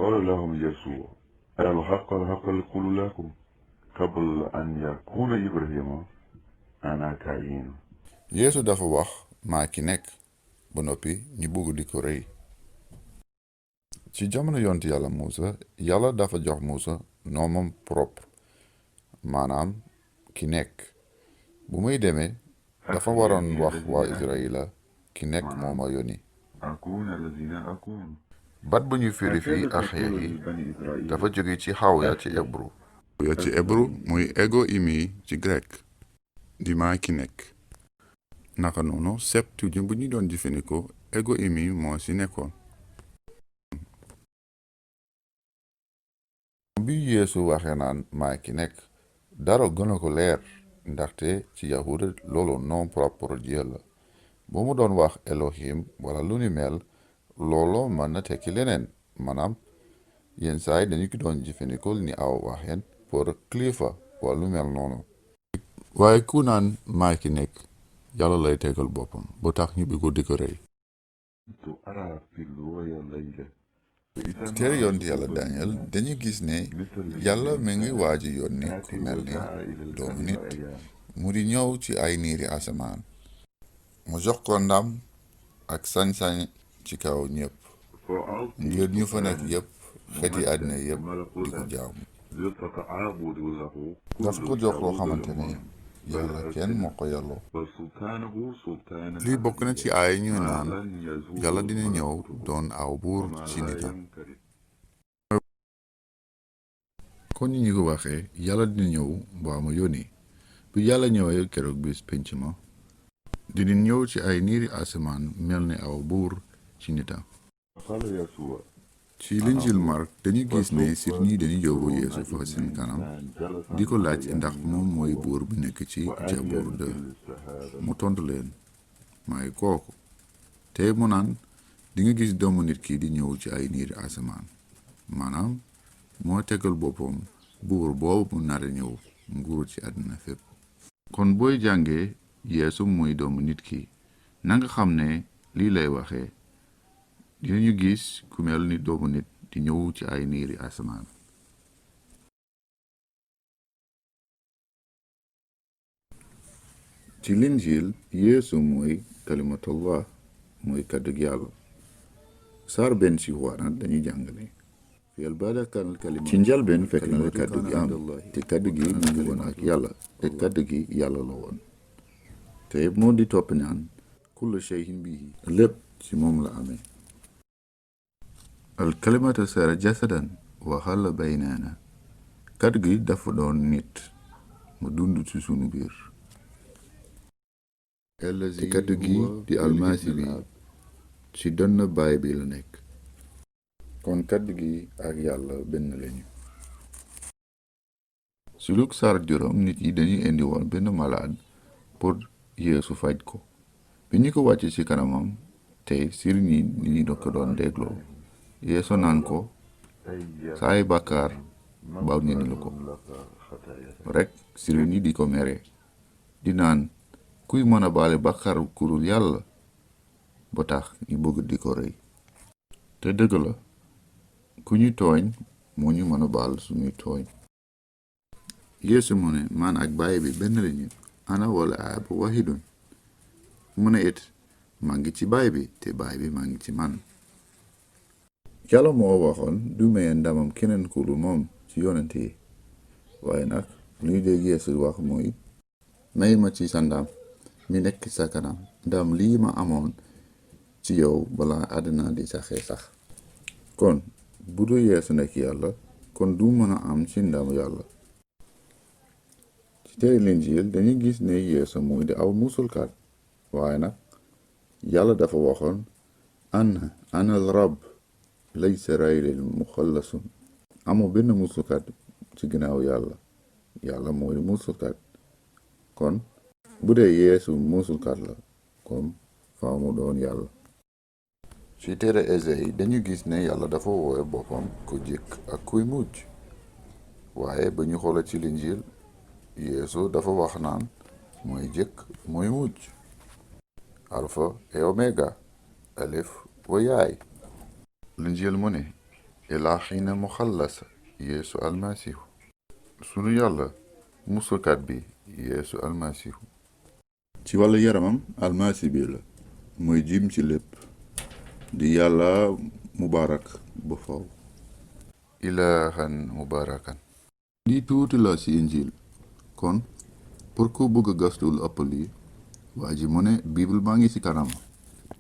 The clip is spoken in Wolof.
قال لهم يسوع الحق الحق أقول لكم قبل أن يكون إبراهيم أنا كائن. Yeesu dafa wax maa ki nekk ba noppi ñu bugg di ko rey. ci jamono yonent yàlla Muusa yàlla dafa jox Muusa noomam propre maanaam ki nekk bu muy demee dafa waroon wax waa Israyila ki nekk moo ma yónni. bat bu ñu firi fii axya yi dafa jóge ci xawya ci hébreu. xawya ci hébreu muy ego imi ci grec di maa ki nekk. naka noonu Septuagint bu ñu doon jëfandikoo ego imi moo ci nekkoon. bi Yeesu waxee naan maa ki nekk dara gën a ko leer ndaxte ci yahuda loolu nom propre Dieu la bu mu doon wax Elohim wala lu ni mel loolu mën na tekki leneen maanaam yenn saay dañu ko doon jëfandikoo ni aw waxeen pour kilifa wala lu mel noonu. waaye ku naan maa ki nekk yàlla lay tegal boppam ba tax ñu bi ko di ko rey. ci téere yonent yàlla Daniel dañu gis ne yàlla mi ngi waaji yónni ku mel ni doomu nit mu di ñëw ci ay niiri asamaan mu jox ko ndam ak sañ-sañ ci kaw ñépp ngir ñu fa nekk yépp xeeti àddina yépp di ko jaamu. daf ko jox loo xamante ne yàlla kenn moo ko yelloo. lii bokk na ci ay ñu naan yàlla dina ñëw doon aw buur ci nitam. kon ni ñu ko waxee yàlla dina ñëw mbaa ma yónni bu yàlla ñëwee keroog bis penc ma dina ñëw ci ay niiri asamaan mel ni aw buur ci nitam. ci linjil Mark dañu gis ne sit ñi dañu yóbbu Yeesu fa seen kanam di ko laaj ndax moom mooy buur bi nekk ci Jabour 2 mu tontu leen maay kooku te mu naan di nga gis doomu nit ki di ñëw ci ay niiri asamaan maanaam moo tegal boppam buur boobu mu nar a ñëw nguuru ci àddina fépp. kon booy jàngee Yeesu muy doomu nit ki nanga xam ne lii lay waxee dinañu gis ku mel ni doomu nit di ñëw ci ay niiri asamaan. ci linjil Yeesu mooy kalimatullah mooy kàddug yàlla. saar benn ci Yowaana dañuy jàng ne ci njalbeen fekk na la kàddu gi am te kàddu gi mu ngi woon ak yàlla te kàddu gi yàlla la woon te moo di topp naan kullu shay'in bihi lépp ci moom la amee. al kalimatu saara jasadan wa xalla baynana kàddu gi dafa doon nit mu dund ci sunu biir te kàddu gi di almasi bi ci dënn baay bi la nekk. kon kàddu gi ak yàlla benn lañu. ci Luk saar 5 nit yi dañuy indi woon benn malade pour Yeesu faj ko bi ñu ko wàcce ci kanamam te sëriñ yi ni ñu ko doon dégloo Yeesu naan ko saay bàkkaar baal nañu la ko rek sëriñ yi di ko mere di naan kuy mën a baale bàkkaar ku dul yàlla ba tax ñu bëgg di ko rey. te dëgg la ku ñu tooñ moo ñu mën a baal suñuy tooñ. Yeesu mu ne man ak baay bi benn lañu ana wala aab wahidun mu ne it maa ngi ci baay bi te baay bi maa ngi ci man. yàlla moo waxoon du maye ndamam keneen ku dul moom ci yonent yi waaye nag lu ñu dégg Yeesu wax mooy may ma ci sa ndam mi nekk sa kanam ndam lii ma amoon ci yow balaa àddina di saxee sax. kon bu du Yeesu nekk yàlla kon du mën a am ci ndamu yàlla. ci téere linjiil dañuy gis ne Yeesu muy di aw musulkat waaye nag yàlla dafa waxoon ana al rab laysa raylil muxallasun amoo benn musulkat ci ginnaaw yàlla mooy musulkat. kon bu dee Yeesu musulkat la kon faaw mu doon yàlla. ci téere Esayi dañu gis ne yàlla dafa woowe boppam ku jëkk ak kuy mujj waaye ba ñu xoolee ci linjiil Yeesu dafa wax naan mooy jëkk mooy mujj alpha et omega alif wa yaay. linjiil mu ne ilaahina muxallasa yeesu almasihu sunu yàlla musukat bi yeesu almasihu ci wàllu yaramam almasi bi la mooy jim ci lépp di yàlla mubaarak ba faw ilaahan mubaarakan lii tuuti la ci injil kon pour ku bëgg a gastu lu ëpp lii waa ji mu ne bible baa ngi ci kanam